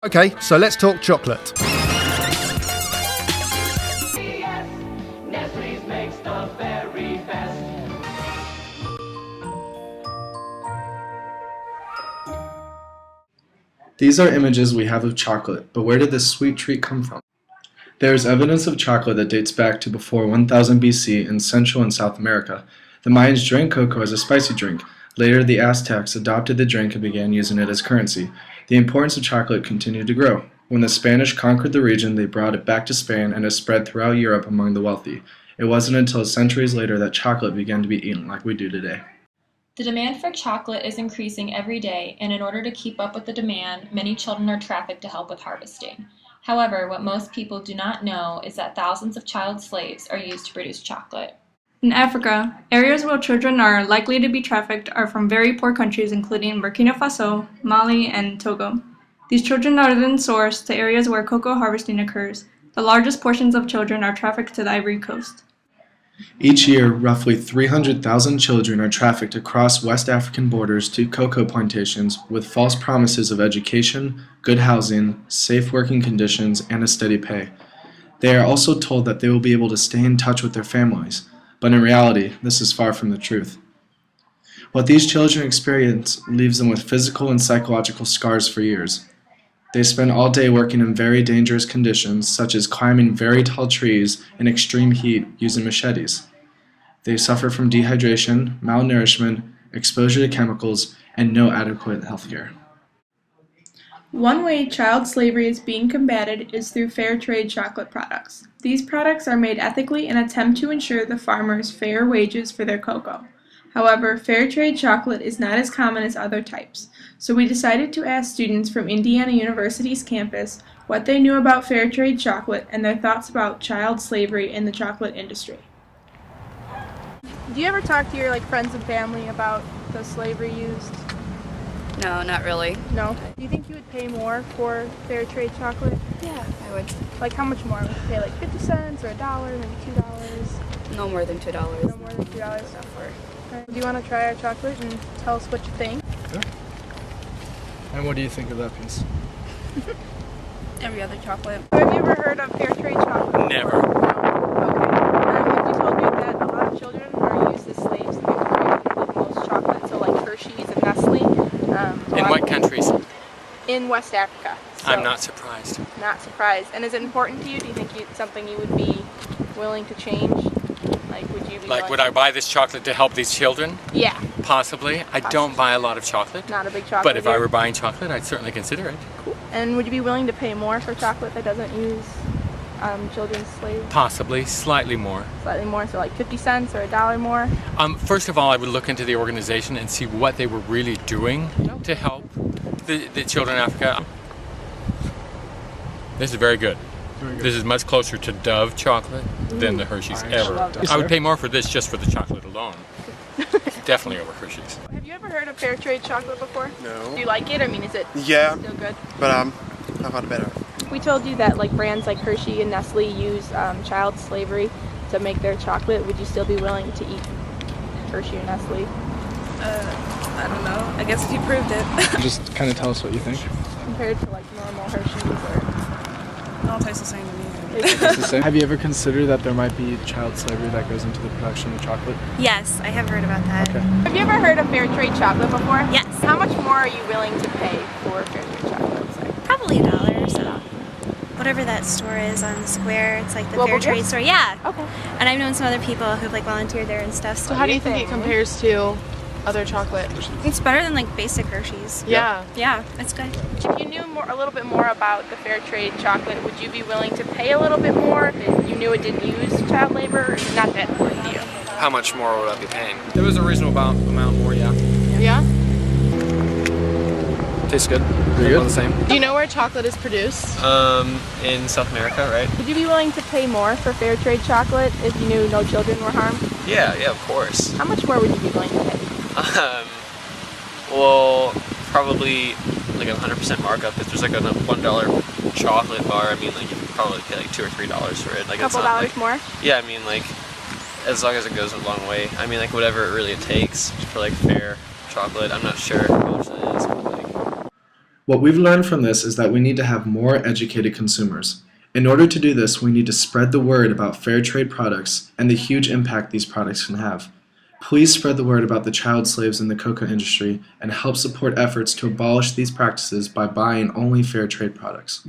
Okay, so let's talk chocolate. Nestle's makes the very best. These are images we have of chocolate, but where did this sweet treat come from? There is evidence of chocolate that dates back to before 1000 BC in Central and South America. The Mayans drank cocoa as a spicy drink. Later, the Aztecs adopted the drink and began using it as currency. The importance of chocolate continued to grow. When the Spanish conquered the region, they brought it back to Spain and it spread throughout Europe among the wealthy. It wasn't until centuries later that chocolate began to be eaten like we do today. The demand for chocolate is increasing every day, and in order to keep up with the demand, many children are trafficked to help with harvesting. However, what most people do not know is that thousands of child slaves are used to produce chocolate. In Africa, areas where children are likely to be trafficked are from very poor countries including Burkina Faso, Mali, and Togo. These children are then sourced to areas where cocoa harvesting occurs. The largest portions of children are trafficked to the Ivory Coast. Each year, roughly 300,000 children are trafficked across West African borders to cocoa plantations with false promises of education, good housing, safe working conditions, and a steady pay. They are also told that they will be able to stay in touch with their families, but in reality, this is far from the truth. What these children experience leaves them with physical and psychological scars for years. They spend all day working in very dangerous conditions, such as climbing very tall trees in extreme heat using machetes. They suffer from dehydration, malnourishment, exposure to chemicals, and no adequate health care. One way child slavery is being combated is through fair trade chocolate products. These products are made ethically and attempt to ensure the farmers fair wages for their cocoa. However, fair trade chocolate is not as common as other types, so we decided to ask students from Indiana University's campus what they knew about fair trade chocolate and their thoughts about child slavery in the chocolate industry. Do you ever talk to your friends and family about the slavery used? No, not really. No? Do you think you would pay more for fair trade chocolate? Yeah, I would. How much more? Would you pay 50 cents or $1, maybe $2? No more than $2. No more than $2 for it. Do you want to try our chocolate and tell us what you think? Sure. And what do you think of that piece? Every other chocolate. Have you ever heard of fair trade chocolate? Never. Okay. Have you told you that a lot of children are used as slaves to make most chocolate, so like Hershey's and Nestle? In what countries? In West Africa. So I'm not surprised. Not surprised. And is it important to you? Do you think it's something you would be willing to change? Would you be Would I buy this chocolate to help these children? Yeah. Possibly. I don't buy a lot of chocolate. Not a big chocolate. But if I were buying chocolate, I'd certainly consider it. Cool. And would you be willing to pay more for chocolate that doesn't use children's slaves? Possibly. Slightly more. Slightly more, so 50 cents or $1 more? First of all, I would look into the organization and see what they were really doing to help the children in Africa. This is very good. This is much closer to Dove chocolate than the Hershey's ever. I would pay more for this just for the chocolate alone. Definitely over Hershey's. Have you ever heard of fair trade chocolate before? No. Do you like it? Is it Yeah, still good? but I've had better. We told you that brands like Hershey and Nestle use child slavery to make their chocolate. Would you still be willing to eat Hershey or Nestle? I don't know. I guess if you proved it. Just kind of tell us what you think. Compared to normal Hershey's or... It all tastes the same to me. It's the same. Have you ever considered that there might be child slavery that goes into the production of chocolate? Yes, I have heard about that. Okay. Have you ever heard of fair trade chocolate before? Yes. How much more are you willing to pay for fair trade chocolate? Probably $1 or so. Whatever that store is on the square, it's like the Global fair trade Gifts? store. Yeah. Okay. And I've known some other people who've volunteered there and stuff. So how do you think it compares to other chocolate? It's better than basic Hershey's. Yeah. Yeah, it's good. If you knew a little bit more about the fair trade chocolate, would you be willing to pay a little bit more if you knew it didn't use child labor, or is it not that important to you? How much more would I be paying? It was a reasonable amount more, yeah. Yeah? Tastes good. Pretty good. All the same. Do you know where chocolate is produced? In South America, right? Would you be willing to pay more for fair trade chocolate if you knew no children were harmed? Yeah, of course. How much more would you be willing to pay? Well, probably 100% markup. If there's a $1 chocolate bar, you could probably pay $2 or $3 for it. A couple dollars more? Yeah, as long as it goes a long way. Whatever it really takes for fair chocolate. I'm not sure how much that is. But, What we've learned from this is that we need to have more educated consumers. In order to do this, we need to spread the word about fair trade products and the huge impact these products can have. Please spread the word about the child slaves in the cocoa industry and help support efforts to abolish these practices by buying only fair trade products.